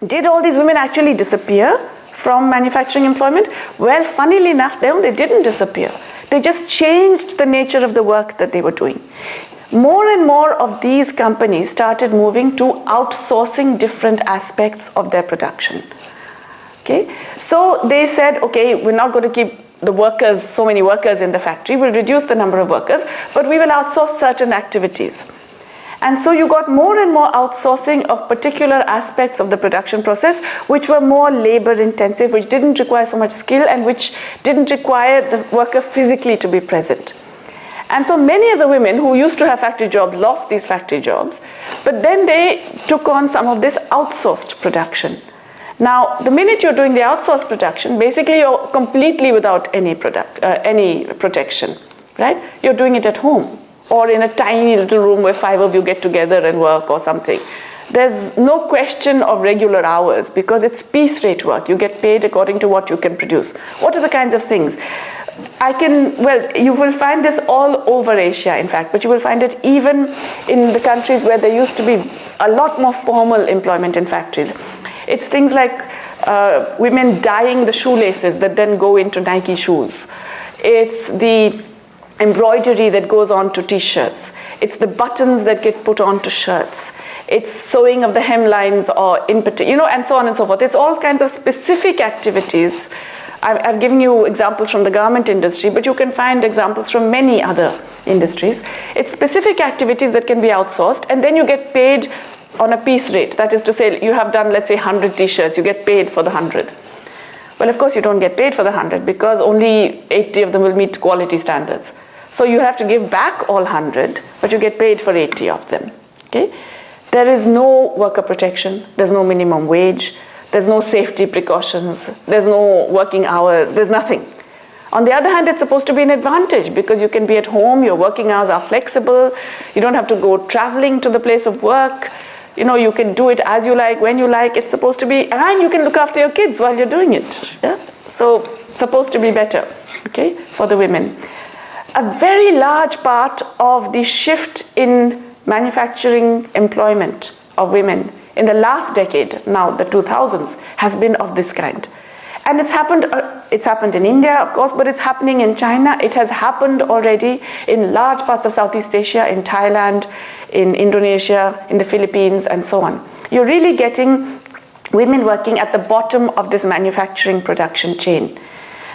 Did all these women actually disappear from manufacturing employment? Well, funnily enough, they didn't disappear. They just changed the nature of the work that they were doing. More and more of these companies started moving to outsourcing different aspects of their production. Okay, so they said, okay, we're not going to keep the workers, so many workers in the factory, we'll reduce the number of workers, but we will outsource certain activities. And so you got more and more outsourcing of particular aspects of the production process, which were more labor intensive, which didn't require so much skill, and which didn't require the worker physically to be present. And so many of the women who used to have factory jobs lost these factory jobs, but then they took on some of this outsourced production. Now, the minute you're doing the outsourced production, basically you're completely without any protection, right? You're doing it at home or in a tiny little room where 5 of you get together and work or something. There's no question of regular hours because it's piece rate work. You get paid according to what you can produce. What are the kinds of things? You will find this all over Asia, in fact, but you will find it even in the countries where there used to be a lot more formal employment in factories. It's things like women dyeing the shoelaces that then go into Nike shoes. It's the embroidery that goes onto t-shirts. It's the buttons that get put onto shirts. It's sewing of the hemlines or and so on and so forth. It's all kinds of specific activities. I've given you examples from the garment industry, but you can find examples from many other industries. It's specific activities that can be outsourced, and then you get paid on a piece rate. That is to say, you have done, let's say, 100 t-shirts, you get paid for the 100. Well, of course, you don't get paid for the 100 because only 80 of them will meet quality standards. So you have to give back all 100, but you get paid for 80 of them. Okay? There is no worker protection, there's no minimum wage, there's no safety precautions, there's no working hours, there's nothing. On the other hand, it's supposed to be an advantage because you can be at home, your working hours are flexible, you don't have to go traveling to the place of work, you can do it as you like, when you like, it's supposed to be, and you can look after your kids while you're doing it. Yeah? So, supposed to be better, okay, for the women. A very large part of the shift in manufacturing employment of women in the last decade, now the 2000s, has been of this kind. And it's happened in India, of course, but it's happening in China. It has happened already in large parts of Southeast Asia, in Thailand, in Indonesia, in the Philippines, and so on. You're really getting women working at the bottom of this manufacturing production chain.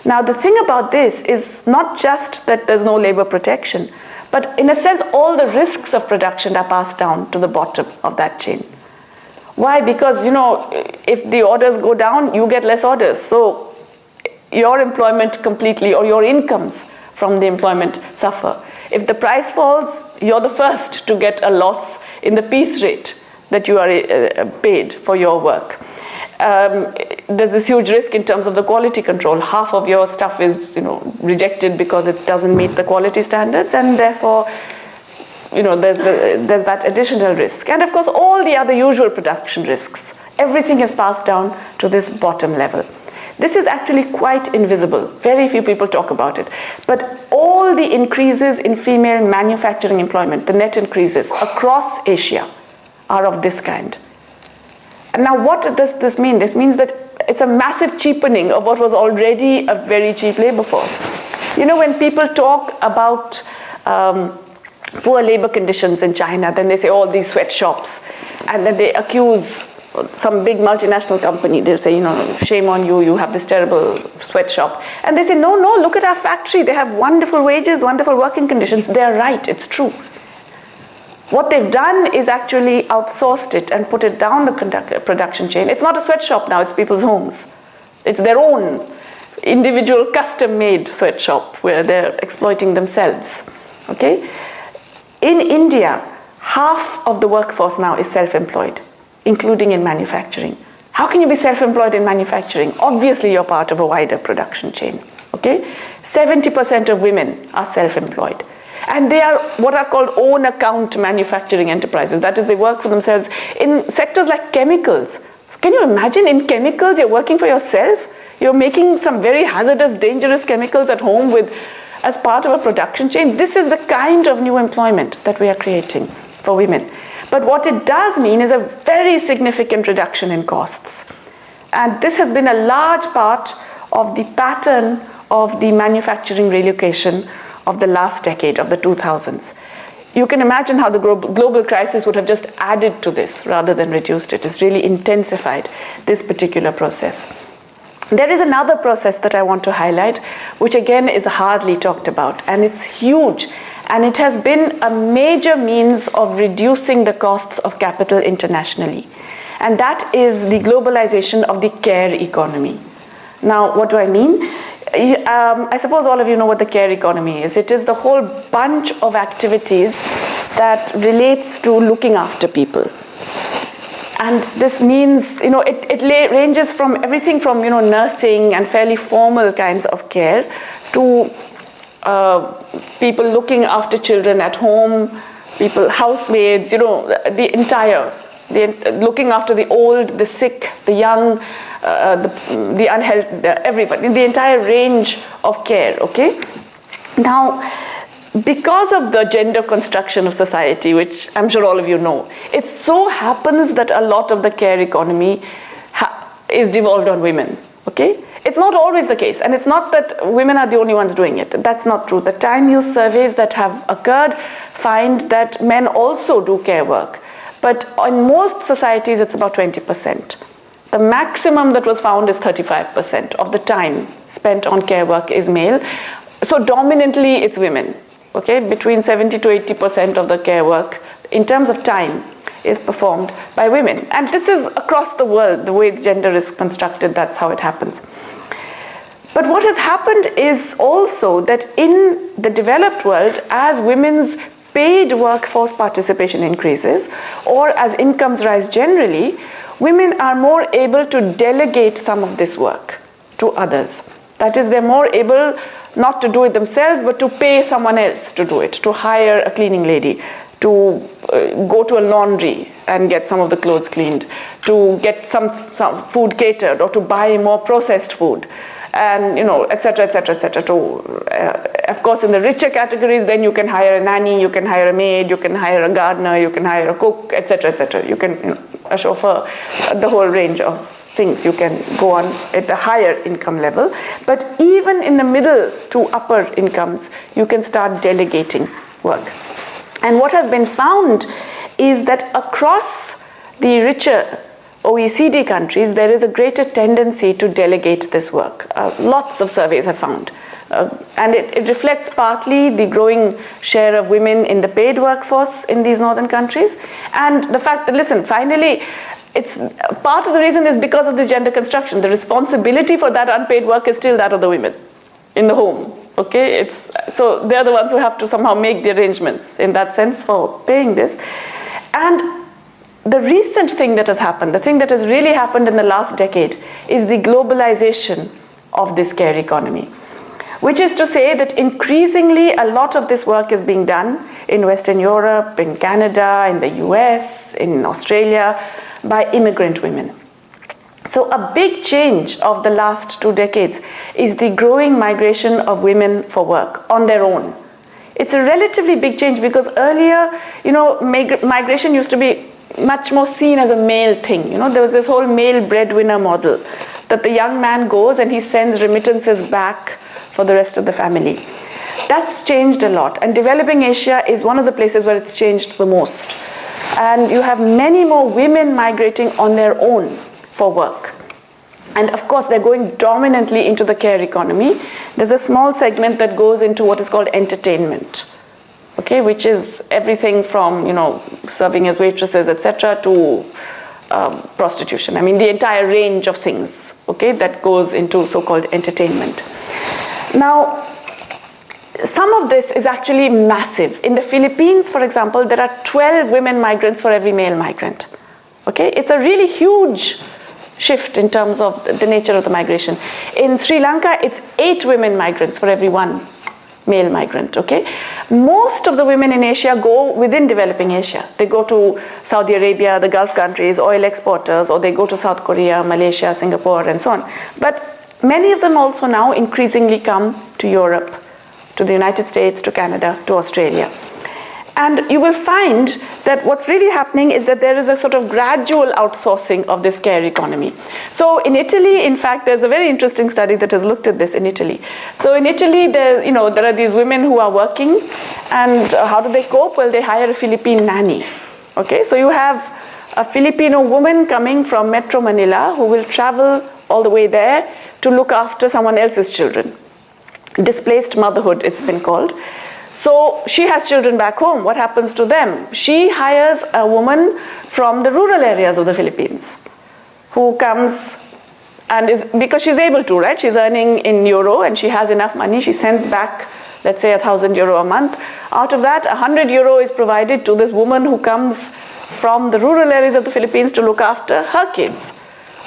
Now, the thing about this is not just that there's no labor protection, but in a sense, all the risks of production are passed down to the bottom of that chain. Why? Because, if the orders go down, you get less orders. So your employment completely, or your incomes from the employment suffer. If the price falls, you're the first to get a loss in the piece rate that you are paid for your work. There's this huge risk in terms of the quality control. Half of your stuff is, rejected because it doesn't meet the quality standards, and therefore, there's that additional risk. And of course, all the other usual production risks. Everything is passed down to this bottom level. This is actually quite invisible. Very few people talk about it. But all the increases in female manufacturing employment, the net increases across Asia, are of this kind. And now what does this mean? This means that it's a massive cheapening of what was already a very cheap labor force. When people talk about poor labor conditions in China, then they say, oh, these sweatshops. And then they accuse some big multinational company. They'll say, shame on you, you have this terrible sweatshop. And they say, no, look at our factory. They have wonderful wages, wonderful working conditions. They're right, it's true. What they've done is actually outsourced it and put it down the production chain. It's not a sweatshop now, it's people's homes. It's their own individual custom-made sweatshop where they're exploiting themselves. Okay? In India, half of the workforce now is self-employed, including in manufacturing. How can you be self-employed in manufacturing? Obviously, you're part of a wider production chain. Okay? 70% of women are self-employed. And they are what are called own account manufacturing enterprises. That is, they work for themselves in sectors like chemicals. Can you imagine in chemicals, you're working for yourself? You're making some very hazardous, dangerous chemicals at home as part of a production chain. This is the kind of new employment that we are creating for women. But what it does mean is a very significant reduction in costs. And this has been a large part of the pattern of the manufacturing relocation of the last decade, of the 2000s. You can imagine how the global crisis would have just added to this rather than reduced it. It's really intensified this particular process. There is another process that I want to highlight, which again is hardly talked about, and it's huge. And it has been a major means of reducing the costs of capital internationally. And that is the globalization of the care economy. Now, what do I mean? I suppose all of you know what the care economy is. It is the whole bunch of activities that relates to looking after people. And this means, it ranges from everything from, nursing and fairly formal kinds of care to people looking after children at home, housemaids, looking after the old, the sick, the young, the unhealthy, everybody, the entire range of care, okay? Now, because of the gender construction of society, which I'm sure all of you know, it so happens that a lot of the care economy is devolved on women, okay? It's not always the case, and it's not that women are the only ones doing it. That's not true. The time use surveys that have occurred find that men also do care work, but in most societies it's about 20%. The maximum that was found is 35% of the time spent on care work is male. So dominantly it's women, okay? Between 70 to 80% of the care work in terms of time is performed by women. And this is across the world, the way gender is constructed, that's how it happens. But what has happened is also that in the developed world, as women's paid workforce participation increases, or as incomes rise generally, women are more able to delegate some of this work to others. That is, they're more able not to do it themselves, but to pay someone else to do it, to hire a cleaning lady, to go to a laundry and get some of the clothes cleaned, to get some food catered, or to buy more processed food, and et cetera, et cetera, et cetera. Of course, in the richer categories, then you can hire a nanny, you can hire a maid, you can hire a gardener, you can hire a cook, et cetera, et cetera. You can, a chauffeur, the whole range of things you can go on at the higher income level. But even in the middle to upper incomes, you can start delegating work. And what has been found is that across the richer OECD countries, there is a greater tendency to delegate this work. Lots of surveys have found. And it reflects partly the growing share of women in the paid workforce in these northern countries, and the fact that, listen, finally, it's part of the reason is because of the gender construction. The responsibility for that unpaid work is still that of the women in the home. Okay, so they're the ones who have to somehow make the arrangements in that sense for paying this. And the recent thing that has happened, the thing that has really happened in the last decade, is the globalization of this care economy, which is to say that increasingly a lot of this work is being done in Western Europe, in Canada, in the US, in Australia, by immigrant women. So a big change of the last 2 decades is the growing migration of women for work on their own. It's a relatively big change because earlier, migration used to be much more seen as a male thing. There was this whole male breadwinner model that the young man goes and he sends remittances back for the rest of the family. That's changed a lot, and developing Asia is one of the places where it's changed the most. And you have many more women migrating on their own for work. And of course, they're going dominantly into the care economy. There's a small segment that goes into what is called entertainment, okay, which is everything from, serving as waitresses, etc., to prostitution. I mean, the entire range of things, okay, that goes into so-called entertainment. Now, some of this is actually massive. In the Philippines, for example, there are 12 women migrants for every male migrant. Okay, it's a really huge shift in terms of the nature of the migration. In Sri Lanka, it's 8 women migrants for every 1 male migrant, okay? Most of the women in Asia go within developing Asia. They go to Saudi Arabia, the Gulf countries, oil exporters, or they go to South Korea, Malaysia, Singapore, and so on. But many of them also now increasingly come to Europe, to the United States, to Canada, to Australia. And you will find that what's really happening is that there is a sort of gradual outsourcing of this care economy. So in Italy, in fact, there's a very interesting study that has looked at this in Italy. So in Italy, there are these women who are working, and how do they cope? Well, they hire a Philippine nanny. Okay, so you have a Filipino woman coming from Metro Manila who will travel all the way there to look after someone else's children. Displaced motherhood, it's been called. So she has children back home. What happens to them? She hires a woman from the rural areas of the Philippines who comes and is, because she's able to, right? She's earning in euro and she has enough money. She sends back, let's say, 1,000 euro a month. Out of that, 100 euro is provided to this woman who comes from the rural areas of the Philippines to look after her kids.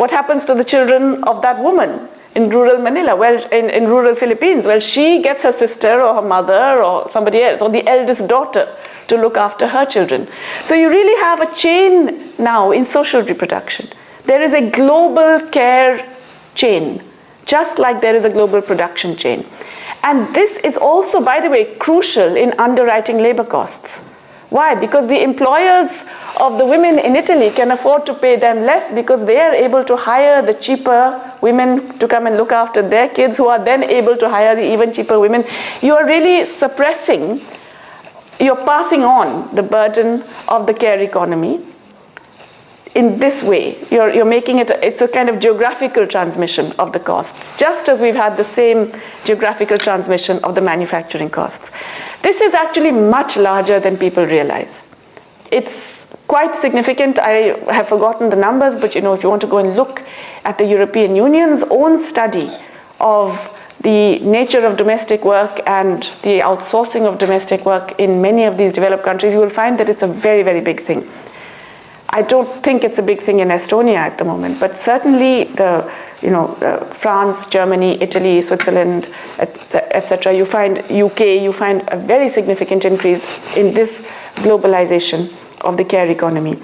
What happens to the children of that woman in rural Manila, well, in rural Philippines? Well, she gets her sister or her mother or somebody else, or the eldest daughter, to look after her children. So you really have a chain now in social reproduction. There is a global care chain, just like there is a global production chain. And this is also, by the way, crucial in underwriting labor costs. Why? Because the employers of the women in Italy can afford to pay them less because they are able to hire the cheaper women to come and look after their kids, who are then able to hire the even cheaper women. You are really suppressing, you're passing on the burden of the care economy in this way. You're making it, it's a kind of geographical transmission of the costs, just as we've had the same geographical transmission of the manufacturing costs. This is actually much larger than people realize. It's quite significant. I have forgotten the numbers, but if you want to go and look at the European Union's own study of the nature of domestic work and the outsourcing of domestic work in many of these developed countries, you will find that it's a very, very big thing. I don't think it's a big thing in Estonia at the moment, but certainly France, Germany, Italy, Switzerland, etc. You find UK, you find a very significant increase in this globalization of the care economy.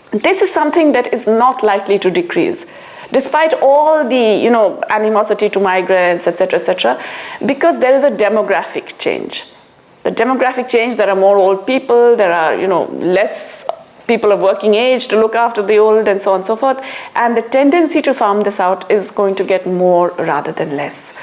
This is something that is not likely to decrease, despite all the animosity to migrants, etc., because there is a demographic change. The demographic change, there are more old people, there are less people of working age to look after the old, and so on and so forth. And the tendency to farm this out is going to get more rather than less.